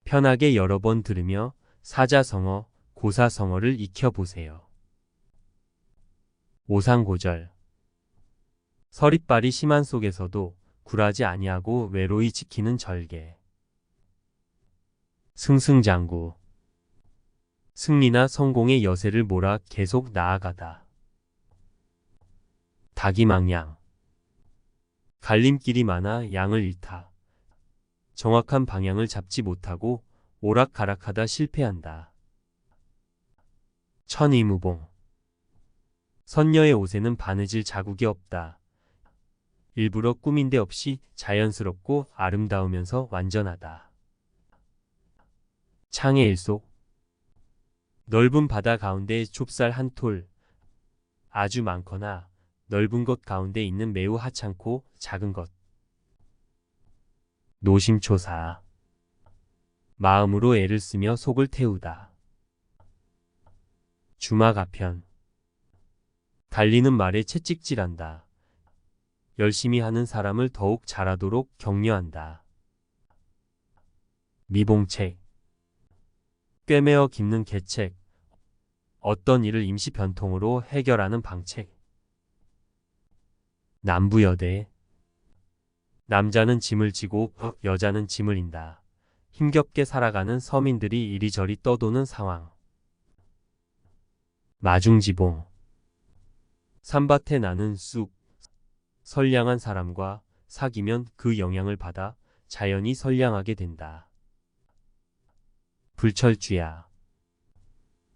편하게 여러 번 들으며 사자성어, 고사성어를 익혀보세요. 오상고절. 서리빨이 심한 속에서도 굴하지 아니하고 외로이 지키는 절개. 승승장구. 승리나 성공의 여세를 몰아 계속 나아가다. 다기망양. 갈림길이 많아 양을 잃다. 정확한 방향을 잡지 못하고 오락가락하다 실패한다. 천이무봉. 선녀의 옷에는 바느질 자국이 없다. 일부러 꾸민 데 없이 자연스럽고 아름다우면서 완전하다. 창의 일속. 넓은 바다 가운데 좁쌀 한 톨. 아주 많거나 넓은 것 가운데 있는 매우 하찮고 작은 것. 노심초사. 마음으로 애를 쓰며 속을 태우다. 주마가편. 달리는 말에 채찍질한다. 열심히 하는 사람을 더욱 잘하도록 격려한다. 미봉책. 꿰매어 깁는 계책. 어떤 일을 임시 변통으로 해결하는 방책. 남부여대. 남자는 짐을 지고 여자는 짐을 인다. 힘겹게 살아가는 서민들이 이리저리 떠도는 상황. 마중지봉. 산밭에 나는 쑥. 선량한 사람과 사귀면 그 영향을 받아 자연히 선량하게 된다. 불철주야.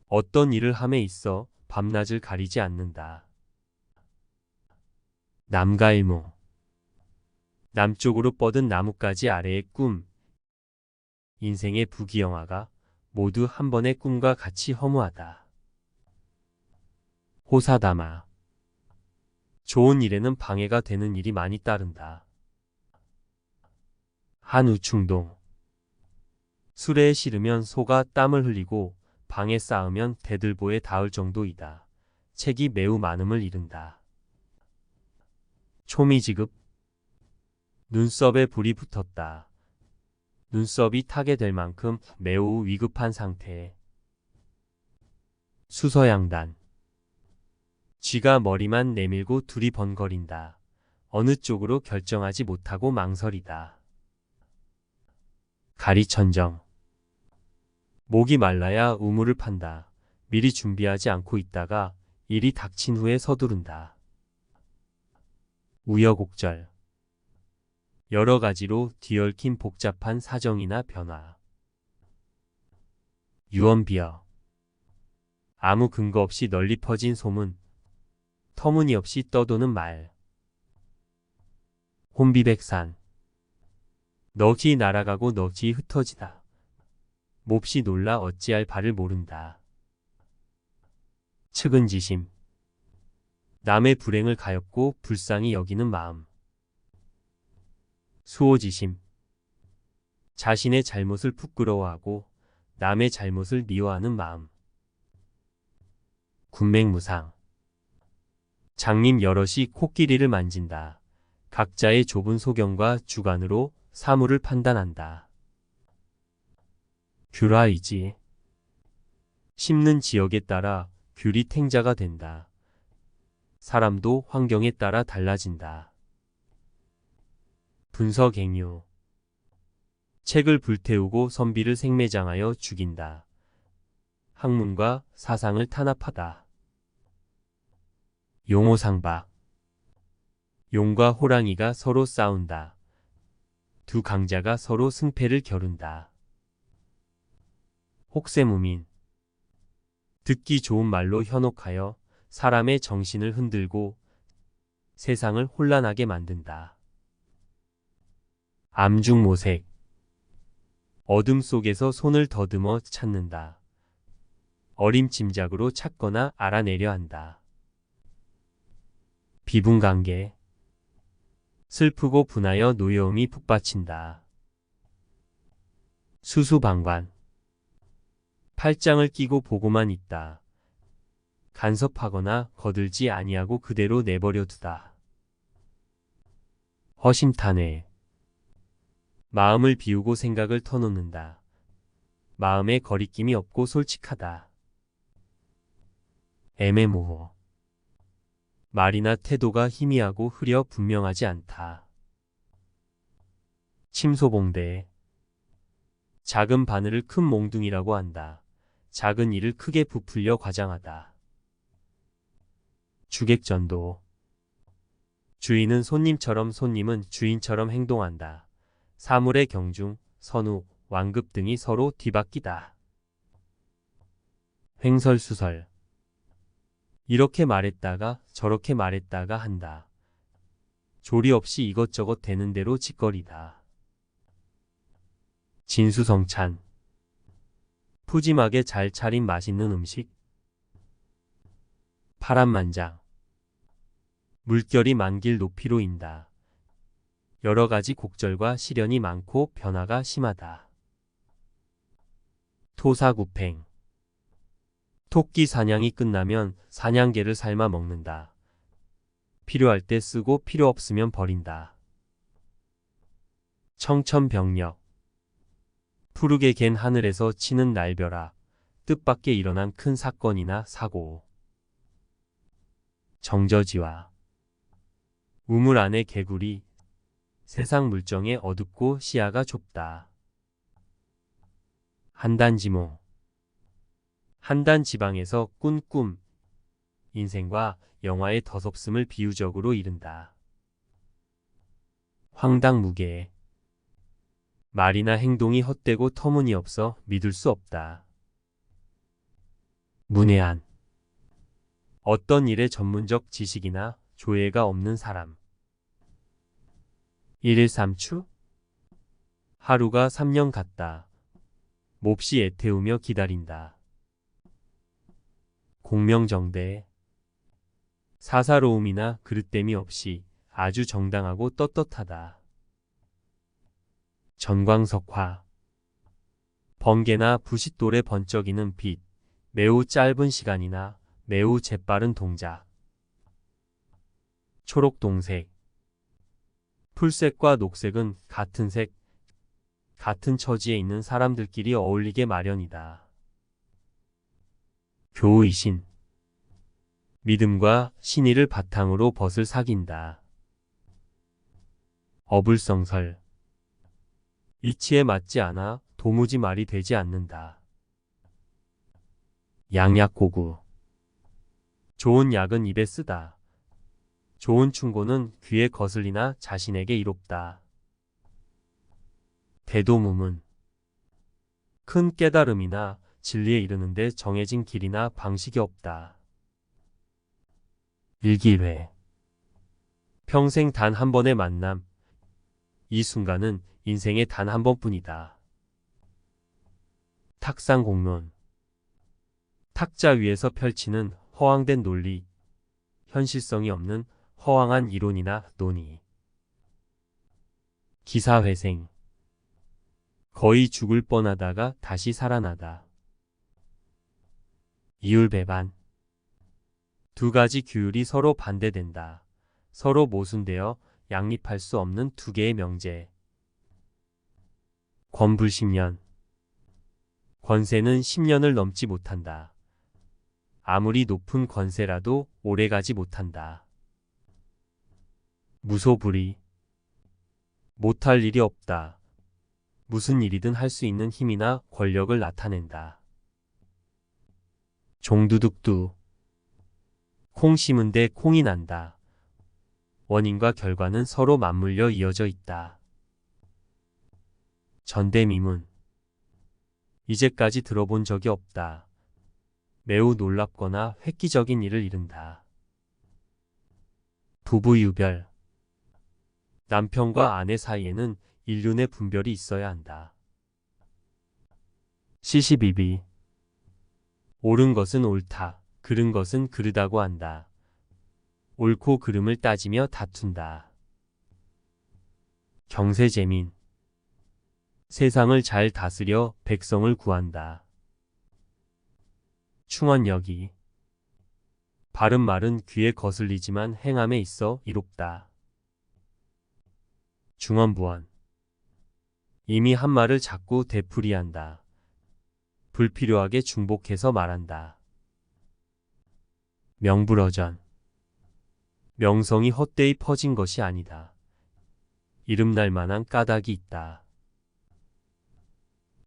어떤 일을 함에 있어 밤낮을 가리지 않는다. 남가일몽. 남쪽으로 뻗은 나뭇가지 아래의 꿈. 인생의 부귀영화가 모두 한 번의 꿈과 같이 허무하다. 호사다마. 좋은 일에는 방해가 되는 일이 많이 따른다. 한우충동. 수레에 실으면 소가 땀을 흘리고 방에 쌓으면 대들보에 닿을 정도이다. 책이 매우 많음을 이른다. 초미지급. 눈썹에 불이 붙었다. 눈썹이 타게 될 만큼 매우 위급한 상태. 수서양단. 쥐가 머리만 내밀고 둘이 번거린다. 어느 쪽으로 결정하지 못하고 망설이다. 가리천정. 목이 말라야 우물을 판다. 미리 준비하지 않고 있다가 일이 닥친 후에 서두른다. 우여곡절. 여러 가지로 뒤얽힌 복잡한 사정이나 변화. 유언비어. 아무 근거 없이 널리 퍼진 소문. 터무니없이 떠도는 말. 혼비백산. 넋이 날아가고 넋이 흩어지다. 몹시 놀라 어찌할 바를 모른다. 측은지심. 남의 불행을 가엾고 불쌍히 여기는 마음. 수오지심. 자신의 잘못을 부끄러워하고 남의 잘못을 미워하는 마음. 군맹무상. 장님 여럿이 코끼리를 만진다. 각자의 좁은 소견과 주관으로 사물을 판단한다. 귤화의지. 심는 지역에 따라 귤이 탱자가 된다. 사람도 환경에 따라 달라진다. 분서갱유. 책을 불태우고 선비를 생매장하여 죽인다. 학문과 사상을 탄압하다. 용호상박. 용과 호랑이가 서로 싸운다. 두 강자가 서로 승패를 겨룬다. 혹세무민. 듣기 좋은 말로 현혹하여 사람의 정신을 흔들고 세상을 혼란하게 만든다. 암중모색. 어둠 속에서 손을 더듬어 찾는다. 어림짐작으로 찾거나 알아내려 한다. 비분관계. 슬프고 분하여 노여움이 북받친다. 수수방관. 팔짱을 끼고 보고만 있다. 간섭하거나 거들지 아니하고 그대로 내버려 두다. 허심탄회. 마음을 비우고 생각을 터놓는다. 마음에 거리낌이 없고 솔직하다. 애매모호. 말이나 태도가 희미하고 흐려 분명하지 않다. 침소봉대. 작은 바늘을 큰 몽둥이라고 한다. 작은 일을 크게 부풀려 과장하다. 주객전도. 주인은 손님처럼 손님은 주인처럼 행동한다. 사물의 경중, 선우, 완급 등이 서로 뒤바뀌다. 횡설수설. 이렇게 말했다가 저렇게 말했다가 한다. 조리 없이 이것저것 되는 대로 짓거리다. 진수성찬. 푸짐하게 잘 차린 맛있는 음식. 파란만장. 물결이 만길 높이로 인다. 여러 가지 곡절과 시련이 많고 변화가 심하다. 토사구팽. 토끼 사냥이 끝나면 사냥개를 삶아 먹는다. 필요할 때 쓰고 필요 없으면 버린다. 청천벽력. 푸르게 갠 하늘에서 치는 날벼락, 뜻밖의 일어난 큰 사건이나 사고. 정저지화. 우물 안의 개구리, 세상 물정에 어둡고 시야가 좁다. 한단지몽. 한단 지방에서 꾼 꿈, 인생과 영화의 덧없음을 비유적으로 이른다. 황당무계. 말이나 행동이 헛되고 터무니없어 믿을 수 없다. 문외한. 어떤 일에 전문적 지식이나 조예가 없는 사람. 일일삼추. 하루가 3년 같다. 몹시 애태우며 기다린다. 공명정대. 사사로움이나 그릇됨이 없이 아주 정당하고 떳떳하다. 전광석화. 번개나 부싯돌에 번쩍이는 빛, 매우 짧은 시간이나 매우 재빠른 동작. 초록동색. 풀색과 녹색은 같은 색, 같은 처지에 있는 사람들끼리 어울리게 마련이다. 교의신. 믿음과 신의를 바탕으로 벗을 사귄다. 어불성설. 이치에 맞지 않아 도무지 말이 되지 않는다. 양약고구. 좋은 약은 입에 쓰다. 좋은 충고는 귀에 거슬리나 자신에게 이롭다. 대도무문. 큰 깨달음이나 진리에 이르는데 정해진 길이나 방식이 없다. 일기회. 평생 단 한 번의 만남. 이 순간은 인생의 단 한 번뿐이다. 탁상공론. 탁자 위에서 펼치는 허황된 논리, 현실성이 없는 허황한 이론이나 논의. 기사회생. 거의 죽을 뻔하다가 다시 살아나다. 이율배반. 두 가지 규율이 서로 반대된다. 서로 모순되어 양립할 수 없는 두 개의 명제. 권불10년. 권세는 10년을 넘지 못한다. 아무리 높은 권세라도 오래가지 못한다. 무소불위. 못할 일이 없다. 무슨 일이든 할 수 있는 힘이나 권력을 나타낸다. 종두둑두. 콩 심은 데 콩이 난다. 원인과 결과는 서로 맞물려 이어져 있다. 전대미문. 이제까지 들어본 적이 없다. 매우 놀랍거나 획기적인 일을 이른다. 부부유별. 남편과 아내 사이에는 인륜의 분별이 있어야 한다. 시시비비. 옳은 것은 옳다. 그른 것은 그르다고 한다. 옳고 그름을 따지며 다툰다. 경세재민. 세상을 잘 다스려 백성을 구한다. 충언여기. 바른 말은 귀에 거슬리지만 행함에 있어 이롭다. 중언부언. 이미 한 말을 자꾸 되풀이한다. 불필요하게 중복해서 말한다. 명불허전. 명성이 헛되이 퍼진 것이 아니다. 이름날 만한 까닭이 있다.